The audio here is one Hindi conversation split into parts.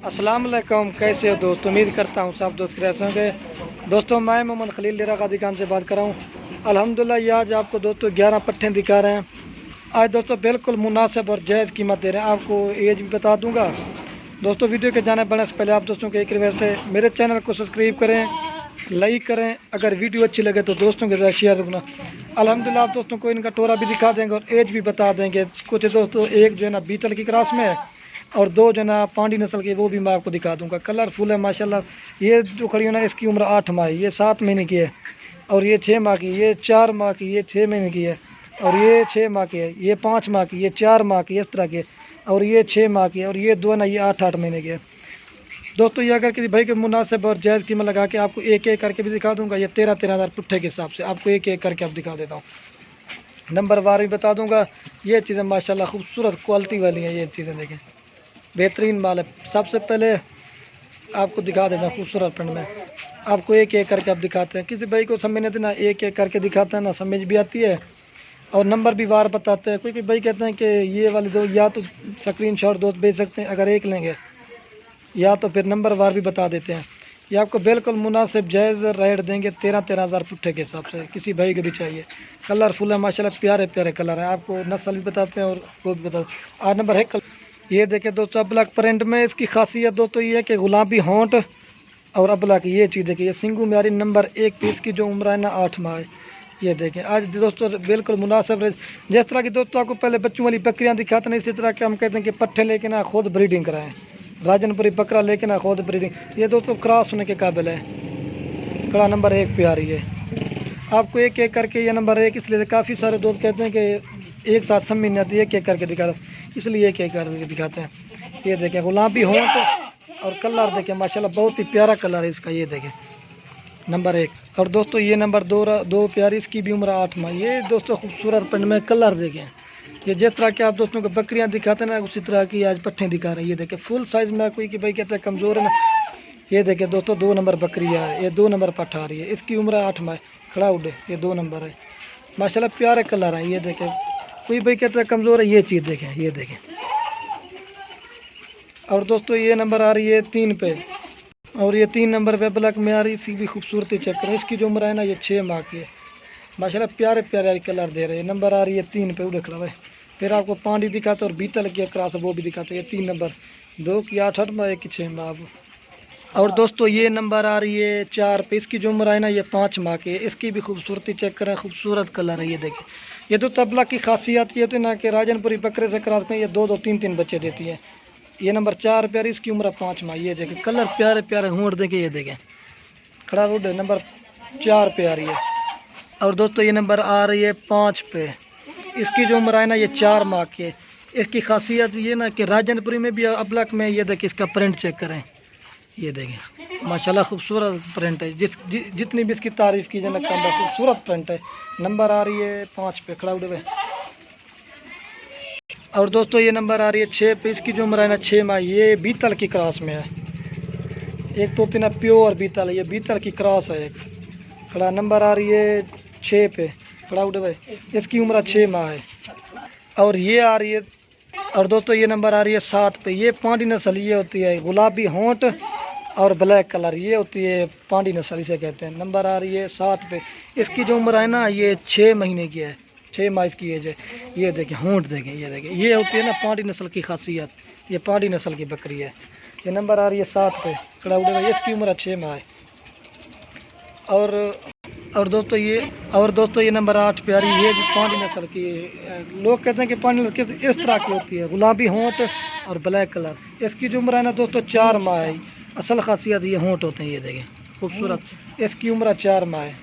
अस्सलाम वालेकुम, कैसे हो दोस्त। उम्मीद करता हूँ सब दोस्त कैसे होंगे। दोस्तों मैं मोहम्मद खलील लेरा गादी खान से बात कर रहा हूँ। अल्हम्दुलिल्लाह ये आज आपको दोस्तों 11 पट्ठे दिखा रहे हैं। आज दोस्तों बिल्कुल मुनासिब और जायज़ कीमत दे रहे हैं। आपको एज भी बता दूँगा। दोस्तों वीडियो के जाने बढ़ने से पहले आप दोस्तों को एक रिक्वेस्ट है, मेरे चैनल को सब्सक्राइब करें, लाइक करें, अगर वीडियो अच्छी लगे तो दोस्तों के साथ शेयर करना। अल्हम्दुलिल्लाह आप दोस्तों को इनका टोरा भी दिखा देंगे और एज भी बता देंगे। कुछ दोस्तों एक जो है ना बीतल की क्रॉस में है और दो जो ना पांडी नस्ल के, वो भी मैं आपको दिखा दूंगा। कलरफुल है माशाल्लाह। ये जो खड़ी है ना इसकी उम्र 8 माह है, ये 7 महीने की है और ये 6 माह की, ये 4 माह की, ये 6 महीने की है और ये 6 माह की है, ये 5 माह की, ये 4 माह की, इस तरह के, और ये 6 माह की है और ये दो ना ये 8-8 महीने की है। दोस्तों ये अगर किसी भाई के मुनासिब और जायज़ कीमत लगा के आपको एक एक करके भी दिखा दूंगा। ये 13-13 हज़ार पुट्ठे के हिसाब से आपको एक एक करके आप दिखा देता हूँ। नंबर वार भी बता दूंगा। ये चीज़ें माशाल्लाह खूबसूरत क्वालिटी वाली हैं। ये चीज़ें देखें, बेहतरीन माल है। सबसे पहले आपको दिखा देना खूबसूरत प्रिंट में, आपको एक एक करके आप दिखाते हैं। किसी भाई को समझ नहीं आती ना, एक एक करके दिखाते हैं ना, समझ भी आती है और नंबर भी वार बताते हैं। कोई भाई कहते हैं कि ये वाले दो या तो स्क्रीनशॉट दोस्त भेज सकते हैं अगर एक लेंगे, या तो फिर नंबर वार भी बता देते हैं। ये आपको बिल्कुल मुनासिब जायज़ रेट देंगे 13-13 हज़ार पुट्ठे के हिसाब से। किसी भाई को भी चाहिए, कलरफुल है माशाल्लाह, प्यारे प्यारे कलर हैं। आपको नस्ल भी बताते हैं और वो भी बताते हैं। 8 नंबर है ये देखें दोस्तों, अबलक प्रिंट में इसकी खासियत दोस्तों ये है कि गुलाबी होंठ और अबलक, ये चीज़ देखिए, ये सिंगू म्यारी नंबर 1 पीस की जो उम्र है ना 8 माह है। ये देखें आज दोस्तों बिल्कुल मुनासिब रेट। जिस तरह की दोस्तों आपको पहले बच्चों वाली बकरियाँ दिखाते हैं, इसी तरह के हम कहते हैं कि पट्ठे लेके ना खुद ब्रीडिंग कराएं, राजनपुरी बकरा लेके ना खुद ब्रीडिंग। ये दोस्तों क्रॉस होने के काबिल है। कड़ा नंबर 1 पे आ रही है। आपको एक एक करके ये नंबर 1 इसलिए काफ़ी सारे दोस्त कहते हैं कि एक साथ समझ नहीं आती, एक एक करके दिखा रहा, इसलिए एक एक करके दिखाते हैं। ये देखें गुलाबी होंठ और कलर देखें माशाल्लाह, बहुत ही प्यारा कलर है इसका। ये देखें नंबर 1। और दोस्तों ये नंबर 2 प्यारी, इसकी भी उम्र 8 माह। ये दोस्तों खूबसूरत प्रिंट में कलर देखें। ये जिस तरह के आप दोस्तों को बकरियां दिखाते हैं ना, उसी तरह की आज पट्ठे दिखा रहे हैं। ये देखें फुल साइज़ में। कोई कि भाई कहता है कमज़ोर है ना, ये देखें दोस्तों 2 नंबर बकरी है, ये 2 नंबर पट्ठा आ रही है, इसकी उम्र 8 माह। खड़ा उड़े, ये 2 नंबर है माशाल्लाह, प्यारे कलर हैं। ये देखें कोई भाई कहता है कमज़ोर है, ये चीज़ देखें, ये देखें। और दोस्तों ये नंबर आ रही है 3 पे और ये 3 नंबर पे ब्लैक में आ रही है। इसकी भी खूबसूरती चेक करें। इसकी जो उम्र है ना ये 6 माह की है माशाल्लाह, प्यारे प्यारे कलर दे रहे हैं। नंबर आ रही है 3 पे, उड़े खड़ा भाई। फिर आपको पांडी दिखाते और बीतल की क्रॉस वो भी दिखाते हैं। ये 3 नंबर, 2 की 8 माह, 1 की 6 माह। और दोस्तों ये नंबर आ रही है 4 पे। इसकी जो उम्र है ना ये 5 माह की है। इसकी भी खूबसूरती चेक करें, खूबसूरत कलर है। ये देखें, ये तो तबला की खासियत ये होती है ना कि राजनपुरी बकरे से क्रॉस में ये 2-2, 3-3 बच्चे देती है। ये नंबर 4 प्यारी, इसकी उम्र 5 माह। ये देखें कलर प्यारे प्यारे होंठ देखें। ये देखें खड़ा रोड नंबर 4 पे आ रही है। और दोस्तों ये नंबर आ रही है 5 पे। इसकी जो उम्र है ना ये 4 माह की है। इसकी खासियत ये ना कि राजनपुरी में भी अबलक में, ये देखें इसका प्रिंट चेक करें। ये देखें माशाल्लाह खूबसूरत प्रिंट है। जितनी भी इसकी तारीफ़ की जाए कम, खूबसूरत प्रिंट है। नंबर आ रही है 5 पे, खड़ा उड़े। और दोस्तों ये नंबर आ रही है 6 पे। इसकी जो उम्र है ना 6 माह। ये बीतल की क्रॉस में है। एक तो तीन प्योर बीतल है, ये बीतल की क्रॉस है एक। खड़ा नंबर आ रही है 6 पे, खड़ा उड़े भाई। इसकी उम्र 6 माह है। और ये आ रही है, और दोस्तों ये नंबर आ रही है 7 पे। ये पांडी नस्ल ये होती है, गुलाबी होंठ और ब्लैक कलर, ये होती है पांडी नस्ल इसे कहते हैं। नंबर आ रही है 7 पे। इसकी जो उम्र है ना ये 6 महीने की है, 6 माह इसकी एज है। ये देखें होंठ देखें, ये देखें, ये होती है ना पांडी नस्ल की खासियत। ये पांडी नस्ल की बकरी है। ये नंबर आ रही है 7 पे, खड़ा उड़ेगा। इसकी उम्र 6 माह है। और दोस्तों ये नंबर 8 पे आ रही है। ये भी पांडी नस्ल की, लोग कहते हैं कि पांडी नस्ल की इस तरह की होती है, गुलाबी होंठ और ब्लैक कलर। इसकी जो उम्र है ना दोस्तों 4 माह है। असल खासियत ये होंठ होते हैं। ये देखें खूबसूरत, इसकी उम्र 4 माह है।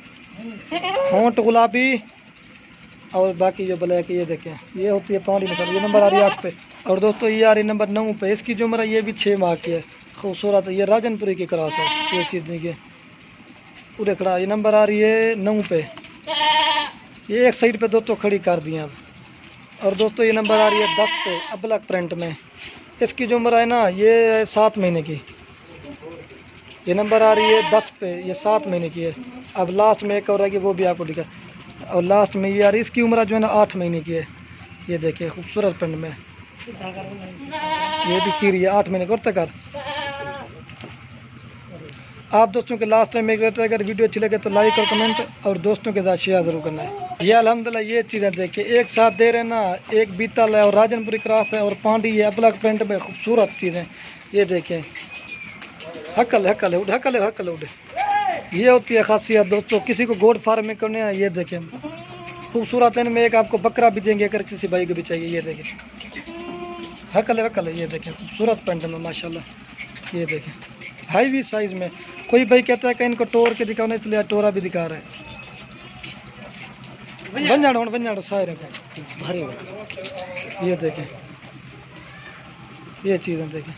होंठ गुलाबी और बाकी जो ब्लैक, ये देखें ये होती है पांडी नस्ल। ये नंबर आ रही है 8 पे। और दोस्तों ये आ रही है नंबर 9 पे। इसकी जो उम्र है ये भी 6 माह की है। खूबसूरत है, ये राजनपुरी की क्रॉस है। ये चीज़ देखिए पूरे खड़ा। ये नंबर आ रही है 9 पे। ये एक साइड पे दोस्तों खड़ी कर दी अब। और दोस्तों ये नंबर आ रही है 10 पे, अबलक प्रिंट में। इसकी जो उम्र है ना ये 7 महीने की। ये नंबर आ रही है 10 पे, ये 7 महीने की है। अब लास्ट में एक और आएगी, वो भी आपको दिखा। और लास्ट में ये आ रही है, इसकी उम्र जो है ना 8 महीने की है। ये देखिए खूबसूरत प्रिंट में, ये भी कीरी है 8 महीने का। और तक आप दोस्तों के लास्ट टाइम एक रहता है, अगर वीडियो अच्छी लगे तो लाइक और कमेंट और दोस्तों के साथ शेयर ज़रूर करना है। ये अल्हम्दुलिल्लाह ये चीज़ें देखिए एक साथ दे रहे ना, एक बीतल है और राजनपुरी क्रॉस है और पांडी है, ब्लैक प्रिंट में खूबसूरत चीज़ें। ये देखें हकल हकल उड़ हकल हकल उड़, ये होती है खासियत दोस्तों किसी को गोड फार्मिंग करने है। ये देखें खूबसूरत है, इनमें एक आपको बकरा भी देंगे अगर किसी भाई को भी चाहिए। ये देखें हकल हकल है, ये देखें खूबसूरत पेंट में माशाल्लाह। ये देखें हाईवी साइज़ में। कोई भाई कहता है कि इनको टोर के दिखाने, इसलिए टोरा भी दिखा रहे हैं। वंजाड़ो सारे भारी। ये देखें ये चीज़ें देखें।